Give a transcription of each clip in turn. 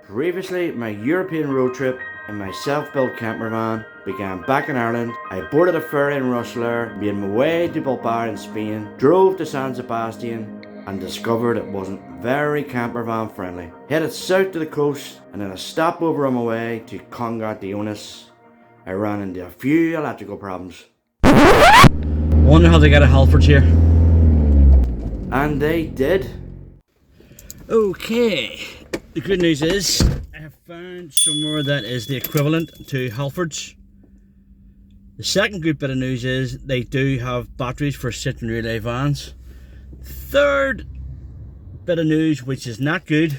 Previously, my European road trip in my self-built camper van began back in Ireland. I boarded a ferry in Rosslare, made my way to Bilbao in Spain, drove to San Sebastian and discovered it wasn't very camper van friendly. Headed south to the coast and in a stopover on my way to Cangas de Onís, I ran into a few electrical problems. Wonder how they got a Halfords here. And they did. Okay, the good news is I have found somewhere that is the equivalent to Halfords. The second good bit of news is they do have batteries for sit and relay vans. Third bit of news, which is not good,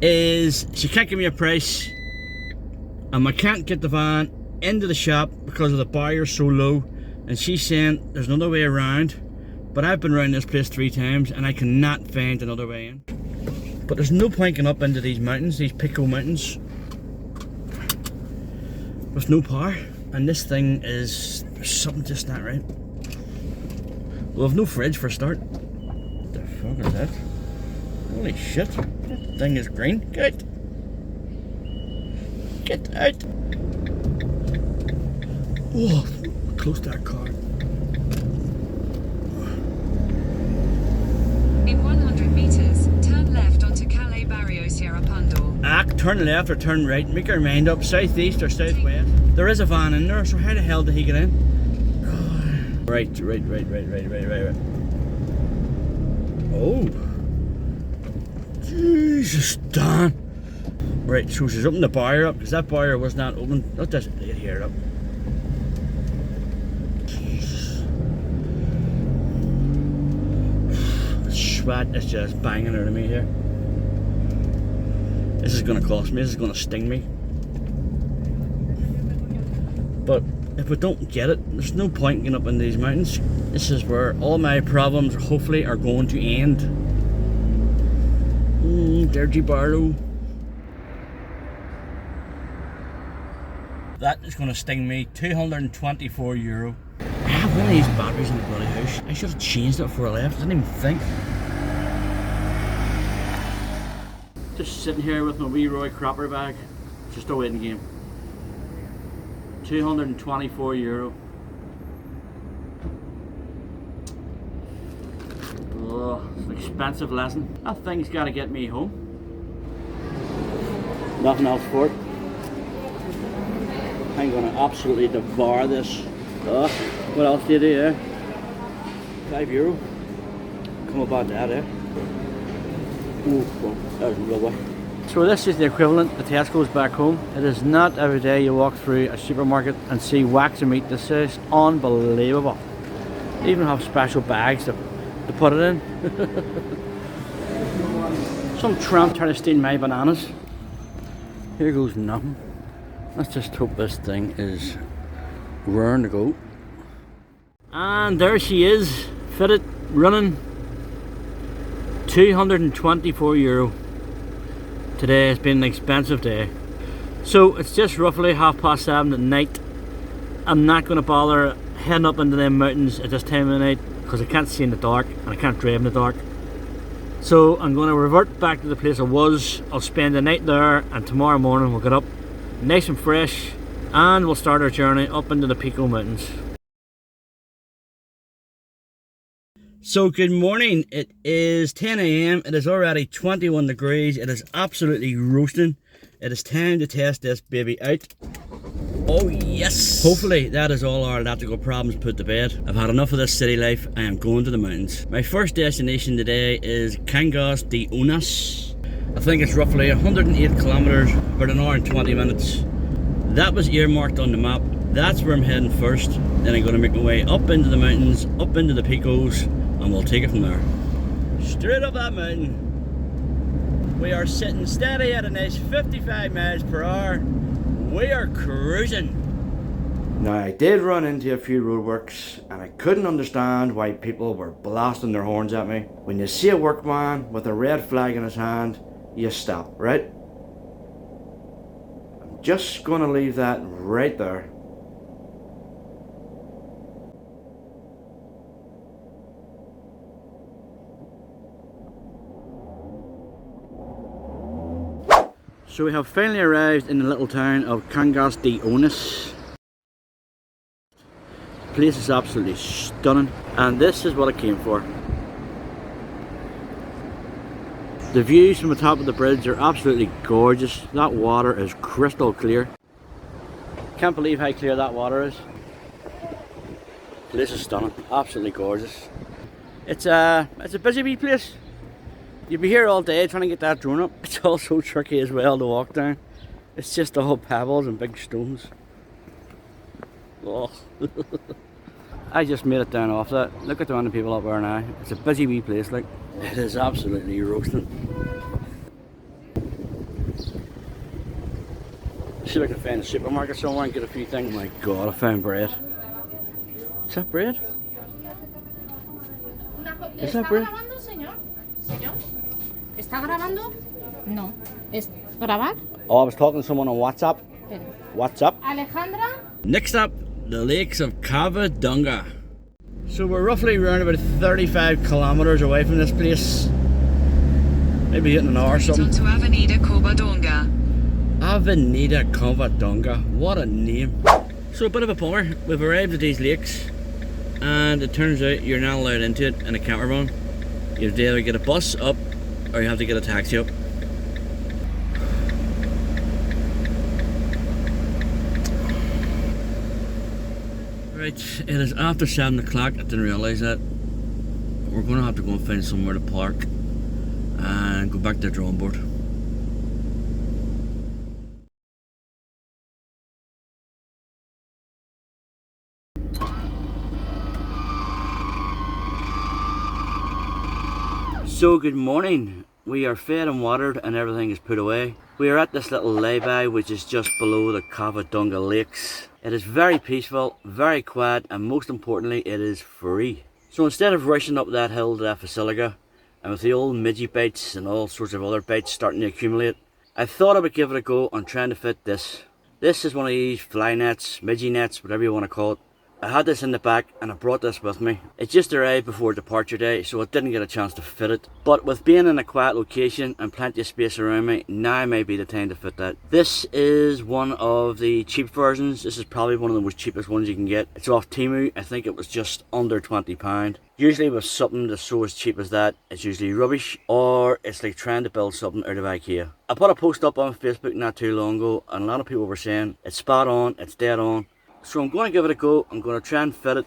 is she can't give me a price and I can't get the van into the shop because of the buyer so low, and she's saying there's another way around. But I've been around this place 3 times and I cannot find another way in. But there's no point getting up into these mountains, these Picos mountains, with no power. And this thing is, there's something just not right. We'll have no fridge for a start. What the fuck is that? Holy shit, that thing is green. Get out. Get out. Oh, close to that car. In 100 meters, turn left onto Calais Barrio Sierra Pundle. Turn left or turn right, make your mind up, southeast or southwest. There is a van in there, so how the hell did he get in? Oh. Right. Oh. Jesus, Dan. Right, so she's opened the bar up, because that bar was not open. Let this idiot here up. Sweat is just banging out of me here. This is going to cost me, this is going to sting me. But if we don't get it, there's no point in getting up in these mountains. This is where all my problems hopefully are going to end. Dirty Barlow. That is going to sting me. €224. I have one of these batteries in the bloody house. I should have changed it before I left. I didn't even think. Just sitting here with my wee Roy Cropper bag, just a waiting game. €224. Oh, it's an expensive lesson. That thing's got to get me home. Nothing else for it. I'm going to absolutely devour this. What else do you do here? €5. Come about that, eh? Ooh, well, that was lovely. So this is the equivalent to Tesco's back home. It is not every day you walk through a supermarket and see wax and meat. This is unbelievable. They even have special bags to put it in. Some tramp trying to steal my bananas. Here goes nothing. Let's just hope this thing is raring to go. And there she is, fitted, running. €224. Today has been an expensive day. So it's just roughly 7:30 at night. I'm not going to bother heading up into them mountains at this time of the night because I can't see in the dark and I can't drive in the dark. So I'm going to revert back to the place I was. I'll spend the night there and tomorrow morning we'll get up nice and fresh and we'll start our journey up into the Picos mountains. So good morning, it is 10 AM, it is already 21 degrees, it is absolutely roasting. It is time to test this baby out. Oh yes! Hopefully that is all our electrical problems put to bed. I've had enough of this city life, I am going to the mountains. My first destination today is Cangas de Onís. I think it's roughly 108 kilometers, about an hour and 20 minutes. That was earmarked on the map. That's where I'm heading first. Then I'm going to make my way up into the mountains, up into the Picos, and we'll take it from there. Straight up that mountain. We are sitting steady at a nice 55 miles per hour. We are cruising. Now I did run into a few roadworks and I couldn't understand why people were blasting their horns at me. When you see a workman with a red flag in his hand, you stop, right? I'm just going to leave that right there. So we have finally arrived in the little town of Cangas de Onís. The place is absolutely stunning, and this is what I came for. The views from the top of the bridge are absolutely gorgeous. That water is crystal clear. Can't believe how clear that water is. The place is stunning, absolutely gorgeous. It's a busy wee place. You'll be here all day trying to get that drone up. It's also tricky as well to walk down. It's just all pebbles and big stones. Oh. I just made it down off that. Look at the amount of people up there now. It's a busy wee place, like. It is absolutely roasting. See if I can find a supermarket somewhere and get a few things. Oh my god, I found bread. Is that bread? Is that bread? ¿Está grabando? No. ¿Es grabar? Oh, I was talking to someone on WhatsApp. What's up? Alejandra? Next up, the Lakes of Covadonga. So we're roughly around about 35 kilometers away from this place. Maybe getting an hour or something. Onto Avenida Covadonga. Avenida Covadonga. What a name. So a bit of a bummer. We've arrived at these lakes and it turns out you're not allowed into it in a camper van. You have to either get a bus up or you have to get a taxi up. Right, it is after 7 o'clock. I didn't realise that. We're going to have to go and find somewhere to park and go back to the drawing board. So good morning. We are fed and watered and everything is put away. We are at this little lay-by which is just below the Covadonga Lakes. It is very peaceful, very quiet, and most importantly it is free. So instead of rushing up that hill to that Basilica, and with the old midgie bites and all sorts of other bites starting to accumulate, I thought I would give it a go on trying to fit this. This is one of these fly nets, midgie nets, whatever you want to call it. I had this in the back and I brought this with me. It just arrived before departure day, so I didn't get a chance to fit it. But with being in a quiet location and plenty of space around me, now may be the time to fit that. This is one of the cheap versions. This is probably one of the most cheapest ones you can get. It's off Temu. I think it was just under £20. Usually with something that's so as cheap as that, it's usually rubbish, or it's like trying to build something out of IKEA. I put a post up on Facebook not too long ago and a lot of people were saying it's spot on, it's dead on. So I'm going to give it a go. I'm going to try and fit it,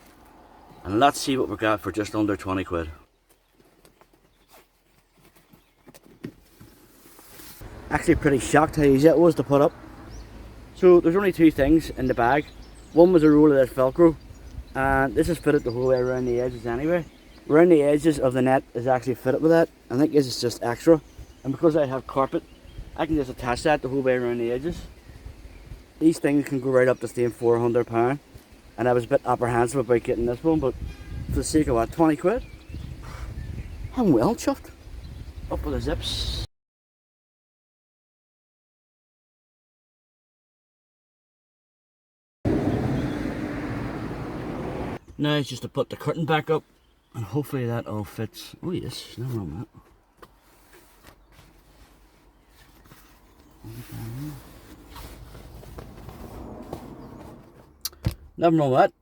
and let's see what we got for just under 20 quid. Actually pretty shocked how easy it was to put up. So there's only two things in the bag. One was a roll of this Velcro, and this is fitted the whole way around the edges anyway. Around the edges of the net is actually fitted with that. I think this is just extra, and because I have carpet, I can just attach that the whole way around the edges. These things can go right up to staying £400, and I was a bit apprehensive about getting this one, but for the sake of what, 20 quid? I'm well chuffed. Up with the zips. Now it's just to put the curtain back up, and hopefully that all fits. Oh yes, nothing wrong with that. Nothing wrong with that.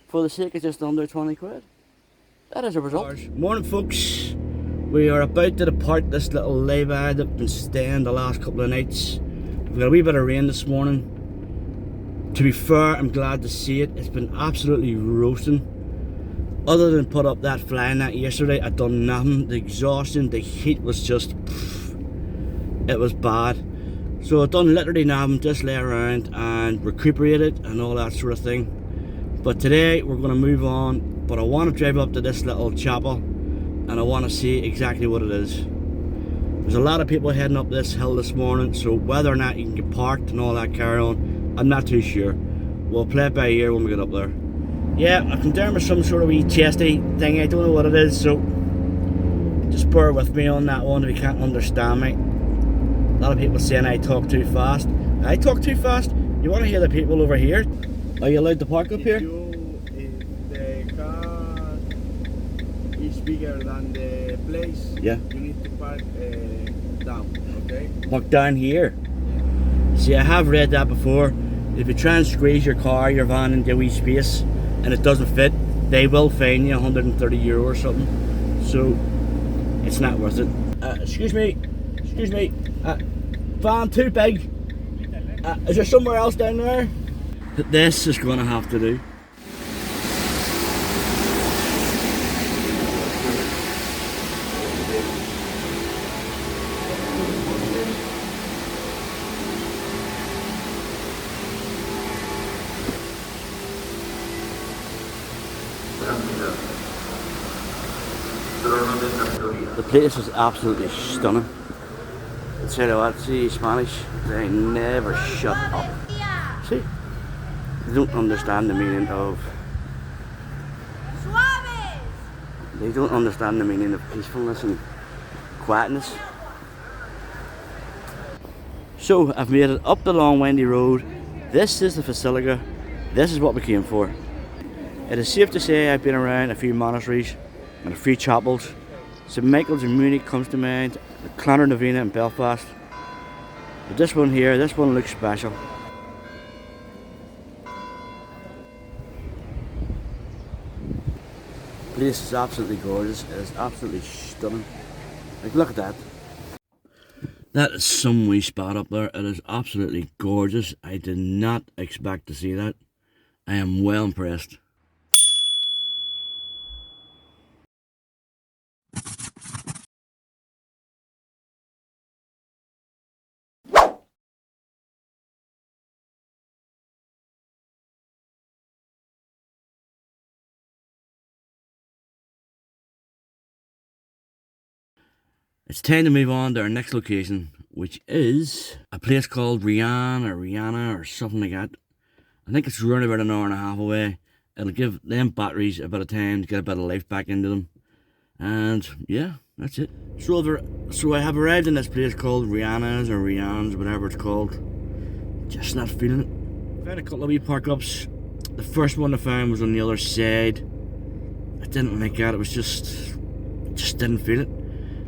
For the sake of just under 20 quid. That is a result. Morning folks. We are about to depart this little lay-by that we've been staying the last couple of nights. We've got a wee bit of rain this morning. To be fair, I'm glad to see it. It's been absolutely roasting. Other than put up that flying net yesterday, I'd done nothing. The exhaustion, the heat was just... it was bad. So I've done literally nothing, just lay around and recuperated and all that sort of thing. But today we're going to move on, but I want to drive up to this little chapel and I want to see exactly what it is. There's a lot of people heading up this hill this morning, so whether or not you can get parked and all that carry on, I'm not too sure. We'll play it by ear when we get up there. Yeah, I come down with some sort of wee chesty thing, I don't know what it is, so just bear with me on that one if you can't understand me. A lot of people saying I talk too fast. I talk too fast? You want to hear the people over here? Are you allowed to park up here? If the car is bigger than the place, Yeah. you need to park down, okay? Look down here. See, I have read that before. If you try and squeeze your car, your van into a wee space and it doesn't fit, they will fine you €130 or something. So it's not worth it. Excuse me. Van too big. Is there somewhere else down there? This is going to have to do. The place is absolutely stunning. I'll tell you what, see Spanish, they never shut up. See, they don't understand the meaning of peacefulness and quietness. So I've made it up the long windy road. This is the Basilica. This is what we came for. It is safe to say I've been around a few monasteries and a few chapels. St Michael's in Munich comes to mind, the Clonard Novena in Belfast. But this one here, this one looks special. The place is absolutely gorgeous, it is absolutely stunning. Like, look at that. That is some wee spot up there, it is absolutely gorgeous. I did not expect to see that. I am well impressed. It's time to move on to our next location, which is a place called Rihanna or something like that. I think it's around about an hour and a half away. It'll give them batteries a bit of time to get a bit of life back into them. And yeah, that's it. So I have arrived in this place called Rihanna's or Rian's, whatever it's called. Just not feeling it. Found a couple of wee park ups. The first one I found was on the other side. I didn't like that, it was just didn't feel it.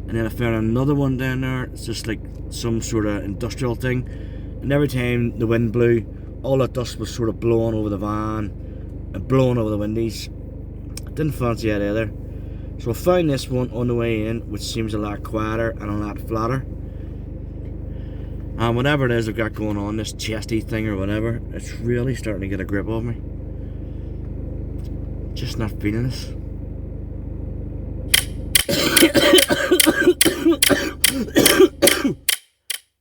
And then I found another one down there. It's just like some sort of industrial thing. And every time the wind blew, all that dust was sort of blowing over the van and blowing over the windows. I didn't fancy that either. So I found this one on the way in, which seems a lot quieter and a lot flatter. And whatever it is I've got going on, this chesty thing or whatever, it's really starting to get a grip of me. Just not feeling this.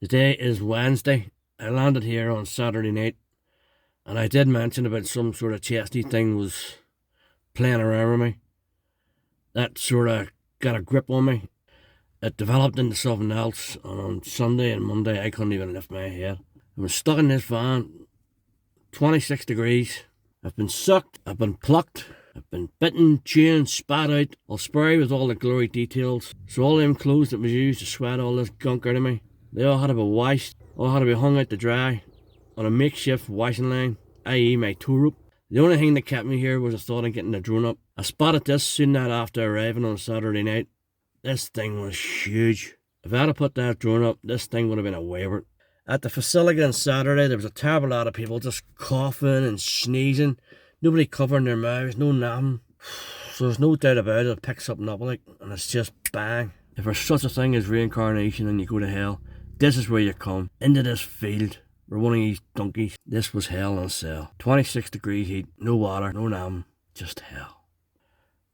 Today is Wednesday. I landed here on Saturday night, and I did mention about some sort of chesty thing was playing around with me. That sort of got a grip on me. It developed into something else, and on Sunday and Monday I couldn't even lift my head. I was stuck in this van, 26 degrees. I've been sucked, I've been plucked, I've been bitten, chewed, spat out. I'll spare you with all the glory details. So all them clothes that was used to sweat all this gunk out of me, they all had to be washed, all had to be hung out to dry on a makeshift washing line, i.e. my tow rope. The only thing that kept me here was the thought of getting the drone up. I spotted this soon after arriving on Saturday night. This thing was huge. If I had put that drone up, this thing would have been a wayward. At the Basilica on Saturday, there was a terrible lot of people just coughing and sneezing. Nobody covering their mouths, no nothing. So there's no doubt about it, it picks something up like, and it's just bang. If there's such a thing as reincarnation and you go to hell, this is where you come, into this field, where one of these donkeys. This was hell in a cell. 26 degrees heat, no water, no nothing, just hell.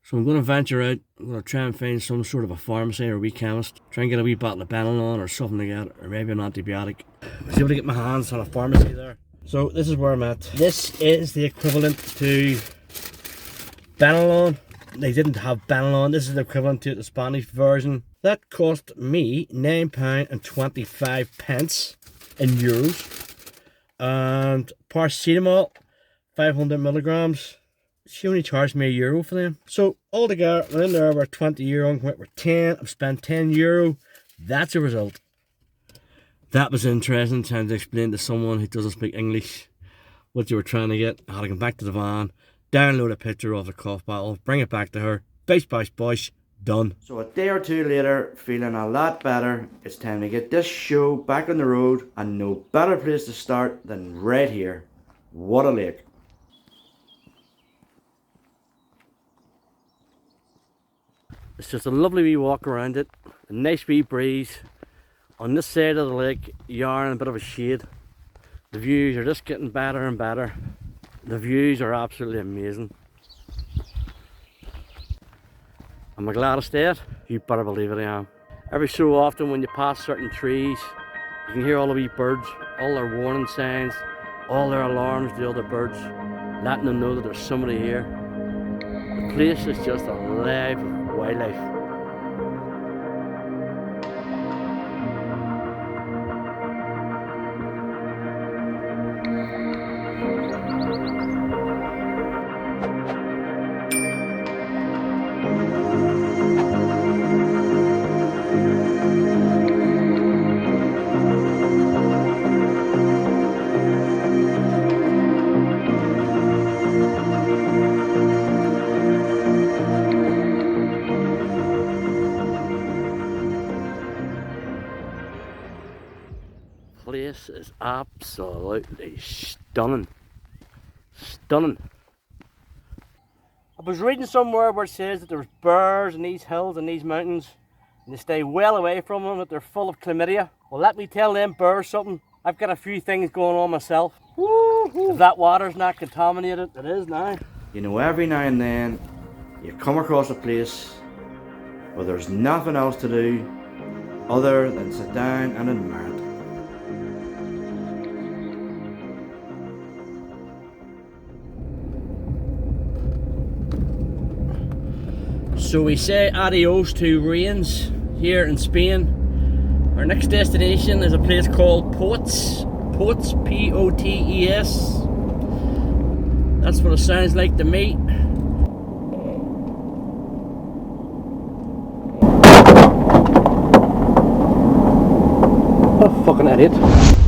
So I'm going to venture out, I'm going to try and find some sort of a pharmacy or a wee chemist, try and get a wee bottle of Benelon or something like that, or maybe an antibiotic. I was able to get my hands on a pharmacy there. So this is where I'm at. This is the equivalent to Benelon. They didn't have Benelon, this is the equivalent to the Spanish version. That cost me £9.25 in euros. And paracetamol, 500 milligrams. She only charged me €1 for them. So altogether, I'm in there about €20. I'm going for 10. I've spent €10. That's a result. That was interesting, trying to explain to someone who doesn't speak English what you were trying to get. I had to come back to the van, download a picture of the cough bottle, bring it back to her. Bish bash bosh, done. So a day or two later, feeling a lot better, it's time to get this show back on the road, and no better place to start than right here. What a lake. It's just a lovely wee walk around it, a nice wee breeze. On this side of the lake, you are in a bit of a shade. The views are just getting better and better. The views are absolutely amazing. Am I glad I stayed? You better believe it, I am. Every so often when you pass certain trees, you can hear all the wee birds, all their warning signs, all their alarms to the other birds, letting them know that there's somebody here. The place is just alive with wildlife. Place is absolutely stunning. Stunning. I was reading somewhere where it says that there's bears in these hills and these mountains, and they stay well away from them, that they're full of chlamydia. Well, let me tell them bears something. I've got a few things going on myself. Woo-hoo. If that water's not contaminated, it is now. You know, every now and then, you come across a place where there's nothing else to do other than sit down and admire it. So we say adios to rains here in Spain. Our next destination is a place called Potes. Potes, P-O-T-E-S. That's what it sounds like to me. Oh, fucking idiot.